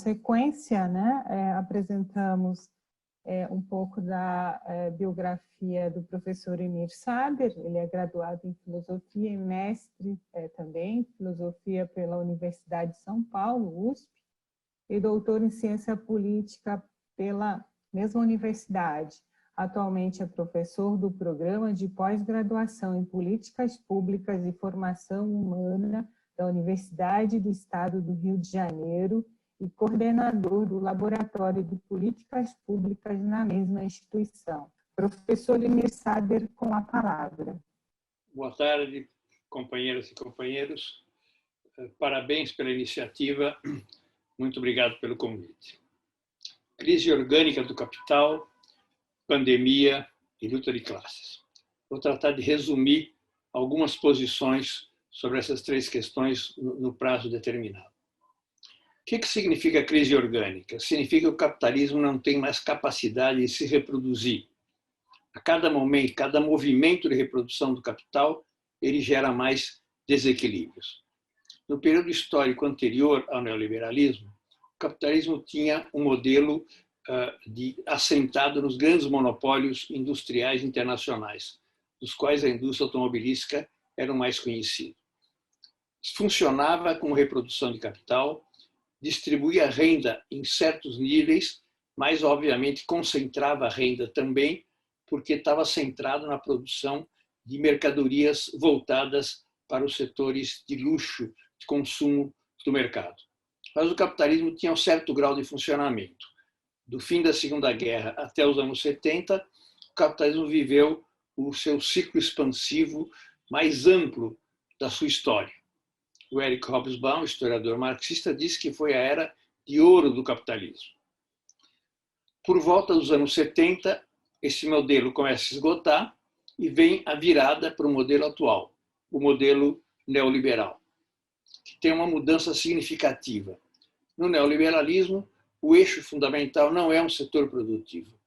sequência, né, apresentamos um pouco da biografia do professor Emir Sader. Ele é graduado em filosofia e mestre também em filosofia pela Universidade de São Paulo, USP, e doutor em ciência política pela mesma universidade. Atualmente é professor do programa de pós-graduação em políticas públicas e formação humana da Universidade do Estado do Rio de Janeiro e coordenador do Laboratório de Políticas Públicas na mesma instituição. Professor Emir Sader, com a palavra. Boa tarde, companheiras e companheiros. Parabéns pela iniciativa. Muito obrigado pelo convite. Crise orgânica do capital, pandemia e luta de classes. Vou tratar de resumir algumas posições sobre essas três questões no prazo determinado. O que significa crise orgânica? Significa que o capitalismo não tem mais capacidade de se reproduzir. A cada momento, cada movimento de reprodução do capital, ele gera mais desequilíbrios. No período histórico anterior ao neoliberalismo, o capitalismo tinha um modelo assentado nos grandes monopólios industriais internacionais, dos quais a indústria automobilística era o mais conhecido. Funcionava como reprodução de capital, distribuía renda em certos níveis, mas, obviamente, concentrava a renda também, porque estava centrado na produção de mercadorias voltadas para os setores de luxo, de consumo do mercado. Mas o capitalismo tinha um certo grau de funcionamento. Do fim da Segunda Guerra até os anos 70, o capitalismo viveu o seu ciclo expansivo mais amplo da sua história. O Eric Hobsbawm, historiador marxista, disse que foi a era de ouro do capitalismo. Por volta dos anos 70, esse modelo começa a se esgotar e vem a virada para o modelo atual, o modelo neoliberal, que tem uma mudança significativa. No neoliberalismo, o eixo fundamental não é um setor produtivo,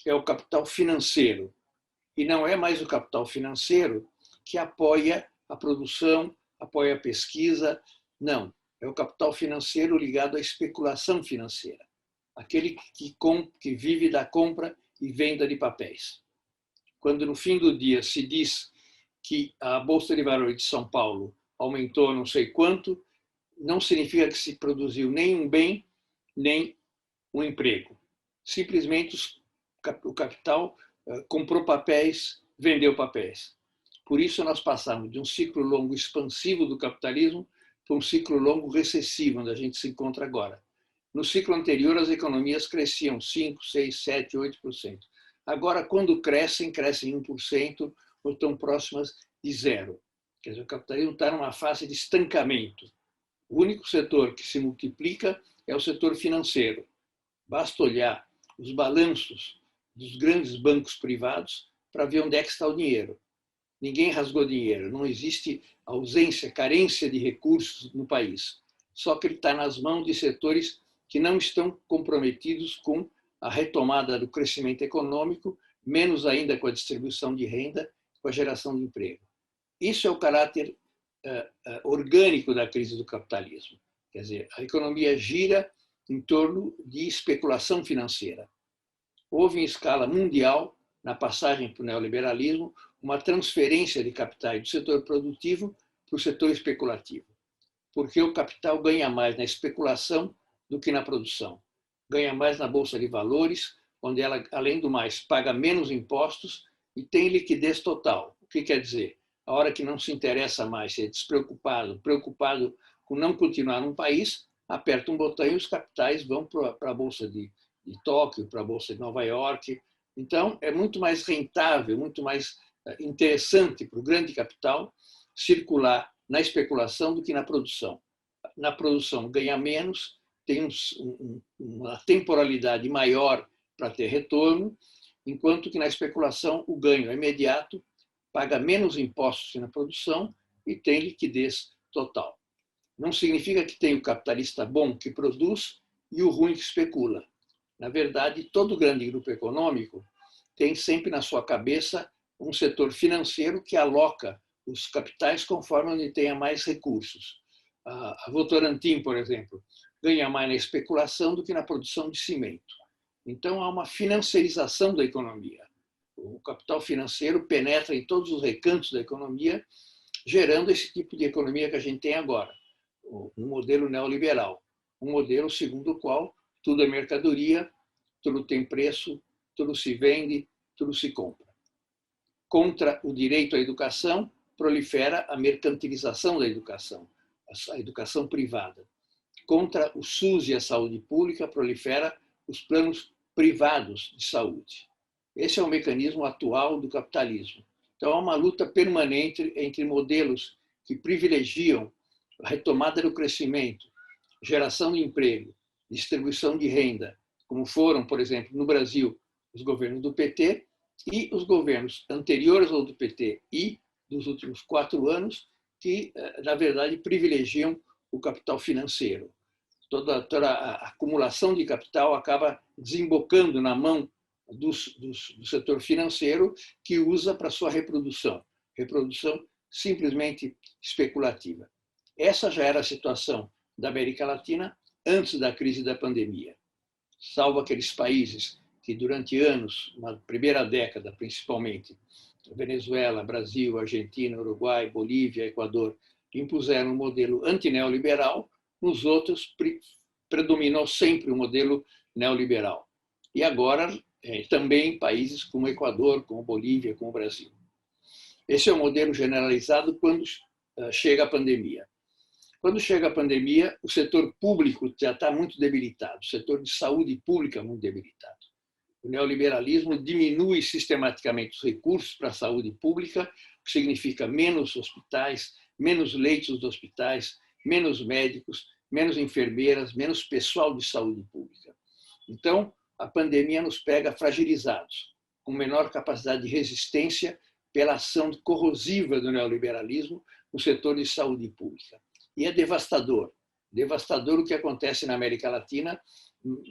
é o capital financeiro. E não é mais o capital financeiro que apoia a produção, apoia a pesquisa, não. É o capital financeiro ligado à especulação financeira, aquele que vive da compra e venda de papéis. Quando no fim do dia se diz que a Bolsa de Valores de São Paulo aumentou não sei quanto, não significa que se produziu nem um bem, nem um emprego. Simplesmente o capital comprou papéis, vendeu papéis. Por isso, nós passamos de um ciclo longo expansivo do capitalismo para um ciclo longo recessivo, onde a gente se encontra agora. No ciclo anterior, as economias cresciam 5, 6, 7, 8%. Agora, quando crescem 1% ou estão próximas de zero. Quer dizer, o capitalismo está numa fase de estancamento. O único setor que se multiplica é o setor financeiro. Basta olhar os balanços dos grandes bancos privados para ver onde é que está o dinheiro. Ninguém rasgou dinheiro, não existe ausência, carência de recursos no país. Só que ele está nas mãos de setores que não estão comprometidos com a retomada do crescimento econômico, menos ainda com a distribuição de renda, com a geração de emprego. Isso é o caráter orgânico da crise do capitalismo. Quer dizer, a economia gira em torno de especulação financeira. Houve em escala mundial, na passagem para o neoliberalismo, uma transferência de capitais do setor produtivo para o setor especulativo, porque o capital ganha mais na especulação do que na produção. Ganha mais na Bolsa de Valores, onde ela, além do mais, paga menos impostos e tem liquidez total. O que quer dizer? A hora que não se interessa mais, se é despreocupado, preocupado com não continuar num país, aperta um botão e os capitais vão para a Bolsa de Tóquio, para a Bolsa de Nova York. Então, é muito mais rentável, muito mais interessante para o grande capital circular na especulação do que na produção. Na produção ganha menos, tem uma temporalidade maior para ter retorno, enquanto que na especulação o ganho é imediato, paga menos impostos que na produção e tem liquidez total. Não significa que tem o capitalista bom que produz e o ruim que especula. Na verdade, todo grande grupo econômico tem sempre na sua cabeça um setor financeiro que aloca os capitais conforme onde tenha mais recursos. A Votorantim, por exemplo, ganha mais na especulação do que na produção de cimento. Então, há uma financiarização da economia. O capital financeiro penetra em todos os recantos da economia, gerando esse tipo de economia que a gente tem agora, um modelo neoliberal, um modelo segundo o qual tudo é mercadoria, tudo tem preço, tudo se vende, tudo se compra. Contra o direito à educação, prolifera a mercantilização da educação, a educação privada. Contra o SUS e a saúde pública, prolifera os planos privados de saúde. Esse é o mecanismo atual do capitalismo. Então, há uma luta permanente entre modelos que privilegiam a retomada do crescimento, geração de emprego, distribuição de renda, como foram, por exemplo, no Brasil, os governos do PT, e os governos anteriores ao do PT e dos últimos 4 anos, que, na verdade, privilegiam o capital financeiro. Toda a acumulação de capital acaba desembocando na mão do setor financeiro, que usa para sua reprodução simplesmente especulativa. Essa já era a situação da América Latina antes da crise da pandemia, salvo aqueles países que durante anos, na primeira década principalmente, Venezuela, Brasil, Argentina, Uruguai, Bolívia, Equador, impuseram um modelo antineoliberal. Nos outros, predominou sempre o modelo neoliberal. E agora, também países como Equador, como Bolívia, como Brasil. Esse é o modelo generalizado quando chega a pandemia. Quando chega a pandemia, o setor público já está muito debilitado, o setor de saúde pública muito debilitado. O neoliberalismo diminui sistematicamente os recursos para a saúde pública, o que significa menos hospitais, menos leitos de hospitais, menos médicos, menos enfermeiras, menos pessoal de saúde pública. Então, a pandemia nos pega fragilizados, com menor capacidade de resistência pela ação corrosiva do neoliberalismo no setor de saúde pública. E é devastador o que acontece na América Latina,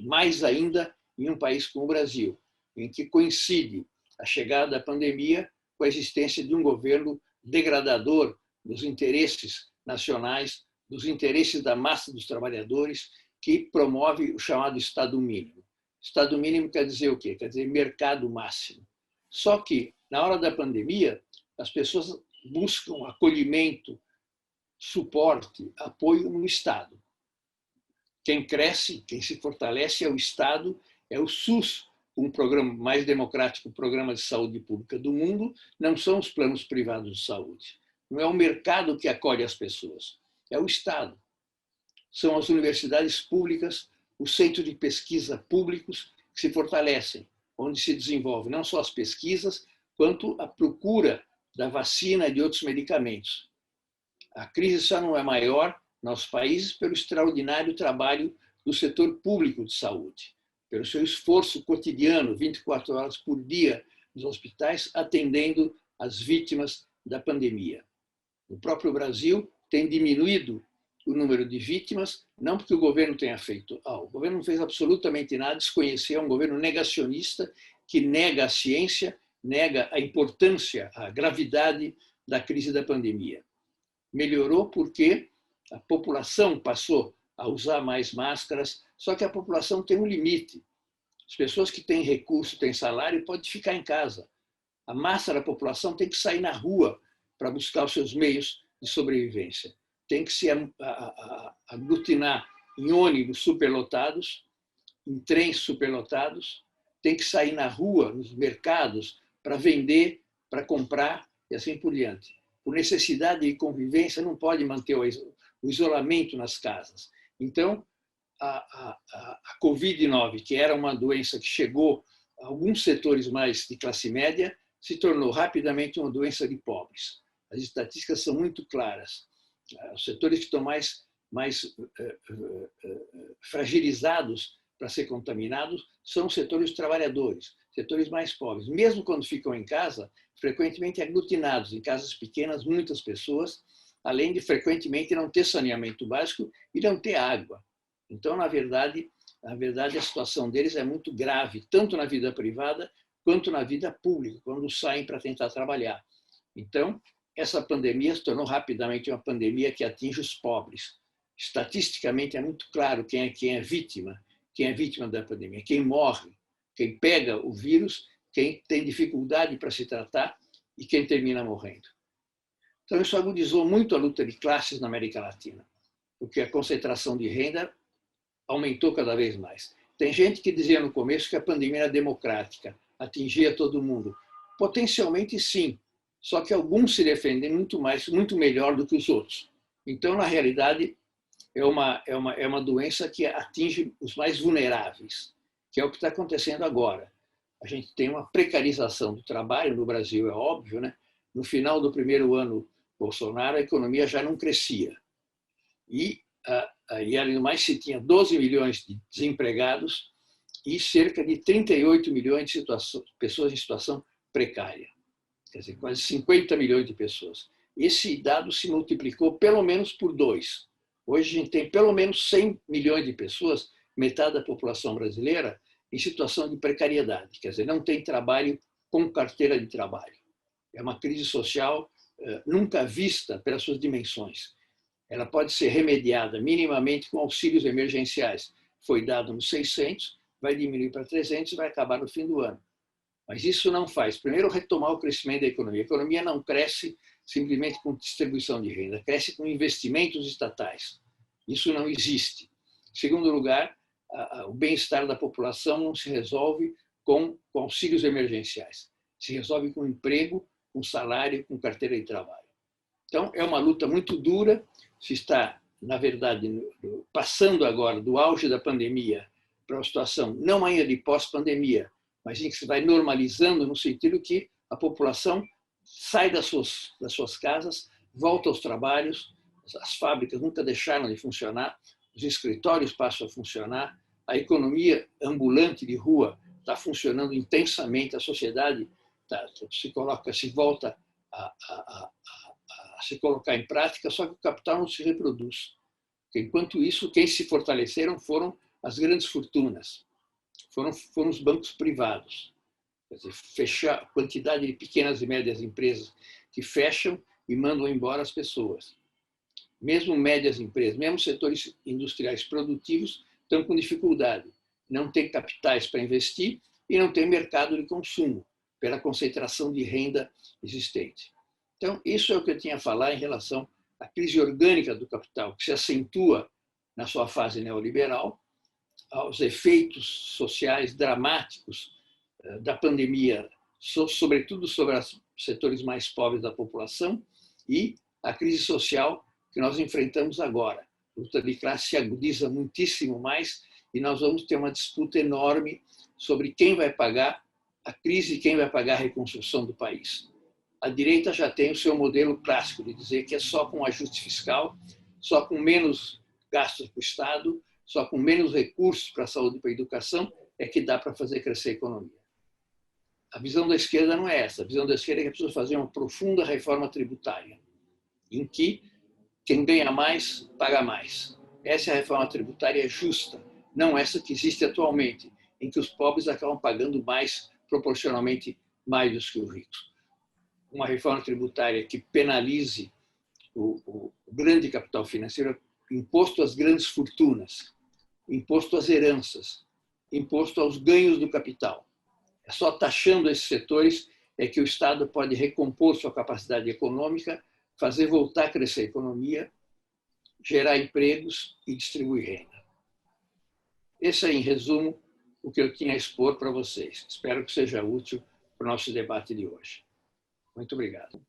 mais ainda em um país como o Brasil, em que coincide a chegada da pandemia com a existência de um governo degradador dos interesses nacionais, dos interesses da massa dos trabalhadores, que promove o chamado Estado mínimo. Estado mínimo quer dizer o quê? Quer dizer mercado máximo. Só que, na hora da pandemia, as pessoas buscam acolhimento, suporte, apoio no Estado. Quem cresce, quem se fortalece é o Estado, é o SUS, um programa mais democrático, o programa de saúde pública do mundo, não são os planos privados de saúde. Não é o mercado que acolhe as pessoas, é o Estado. São as universidades públicas, os centros de pesquisa públicos que se fortalecem, onde se desenvolve não só as pesquisas, quanto a procura da vacina e de outros medicamentos. A crise só não é maior nos nossos países pelo extraordinário trabalho do setor público de saúde, pelo seu esforço cotidiano, 24 horas por dia, nos hospitais, atendendo as vítimas da pandemia. No próprio Brasil, tem diminuído o número de vítimas, não porque o governo tenha feito algo. O governo não fez absolutamente nada, desconheceu, é um governo negacionista que nega a ciência, nega a importância, a gravidade da crise da pandemia. Melhorou porque a população passou a usar mais máscaras, só que a população tem um limite. As pessoas que têm recurso, têm salário, podem ficar em casa. A massa da população tem que sair na rua para buscar os seus meios de sobrevivência. Tem que se aglutinar em ônibus superlotados, em trens superlotados, tem que sair na rua, nos mercados, para vender, para comprar e assim por diante. Por necessidade de convivência, não pode manter o isolamento nas casas. Então, a Covid-19, que era uma doença que chegou a alguns setores mais de classe média, se tornou rapidamente uma doença de pobres. As estatísticas são muito claras. Os setores que estão mais fragilizados para ser contaminados são os setores trabalhadores, setores mais pobres. Mesmo quando ficam em casa, frequentemente aglutinados, em casas pequenas, muitas pessoas, além de frequentemente não ter saneamento básico e não ter água. Então, na verdade, a situação deles é muito grave, tanto na vida privada quanto na vida pública, quando saem para tentar trabalhar. Então, essa pandemia se tornou rapidamente uma pandemia que atinge os pobres. Estatisticamente é muito claro quem é vítima da pandemia, quem morre, quem pega o vírus, quem tem dificuldade para se tratar e quem termina morrendo. Então, isso agudizou muito a luta de classes na América Latina, porque a concentração de renda aumentou cada vez mais. Tem gente que dizia no começo que a pandemia era democrática, atingia todo mundo. Potencialmente, sim, só que alguns se defendem muito melhor do que os outros. Então, na realidade, é uma doença que atinge os mais vulneráveis, que é o que está acontecendo agora. A gente tem uma precarização do trabalho no Brasil, é óbvio, né? No final do primeiro ano Bolsonaro, a economia já não crescia. E além do mais, se tinha 12 milhões de desempregados e cerca de 38 milhões de pessoas em situação precária. Quer dizer, quase 50 milhões de pessoas. Esse dado se multiplicou pelo menos por 2. Hoje a gente tem pelo menos 100 milhões de pessoas, metade da população brasileira, em situação de precariedade. Quer dizer, não tem trabalho com carteira de trabalho. É uma crise social nunca vista pelas suas dimensões. Ela pode ser remediada minimamente com auxílios emergenciais. Foi dado nos 600, vai diminuir para 300 e vai acabar no fim do ano. Mas isso não faz, primeiro, retomar o crescimento da economia. A economia não cresce simplesmente com distribuição de renda, cresce com investimentos estatais. Isso não existe. Em segundo lugar, o bem-estar da população não se resolve com auxílios emergenciais. Se resolve com emprego, com salário, com carteira de trabalho. Então, é uma luta muito dura. Se está, na verdade, passando agora do auge da pandemia para uma situação não ainda de pós-pandemia, mas em que se vai normalizando no sentido que a população sai das suas casas, volta aos trabalhos, as fábricas nunca deixaram de funcionar, os escritórios passam a funcionar, a economia ambulante de rua está funcionando intensamente, a sociedade se volta a se colocar em prática, só que o capital não se reproduz. Enquanto isso, quem se fortaleceram foram as grandes fortunas, foram os bancos privados. Quer dizer, fechar a quantidade de pequenas e médias empresas que fecham e mandam embora as pessoas. Mesmo médias empresas, mesmo setores industriais produtivos estão com dificuldade. Não tem capitais para investir e não tem mercado de consumo pela concentração de renda existente. Então, isso é o que eu tinha a falar em relação à crise orgânica do capital, que se acentua na sua fase neoliberal, aos efeitos sociais dramáticos da pandemia, sobretudo sobre os setores mais pobres da população, e a crise social que nós enfrentamos agora. A luta de classe se agudiza muitíssimo mais e nós vamos ter uma disputa enorme sobre quem vai pagar a crise e quem vai pagar a reconstrução do país. A direita já tem o seu modelo clássico de dizer que é só com ajuste fiscal, só com menos gastos para o Estado, só com menos recursos para a saúde e para a educação é que dá para fazer crescer a economia. A visão da esquerda não é essa. A visão da esquerda é que é preciso fazer uma profunda reforma tributária, em que quem ganha mais, paga mais. Essa é a reforma tributária justa, não essa que existe atualmente, em que os pobres acabam pagando mais, proporcionalmente mais do que os ricos. Uma reforma tributária que penalize o grande capital financeiro, imposto às grandes fortunas, imposto às heranças, imposto aos ganhos do capital. É só taxando esses setores é que o Estado pode recompor sua capacidade econômica, fazer voltar a crescer a economia, gerar empregos e distribuir renda. Esse é, em resumo, o que eu tinha a expor para vocês. Espero que seja útil para o nosso debate de hoje. Muito obrigado.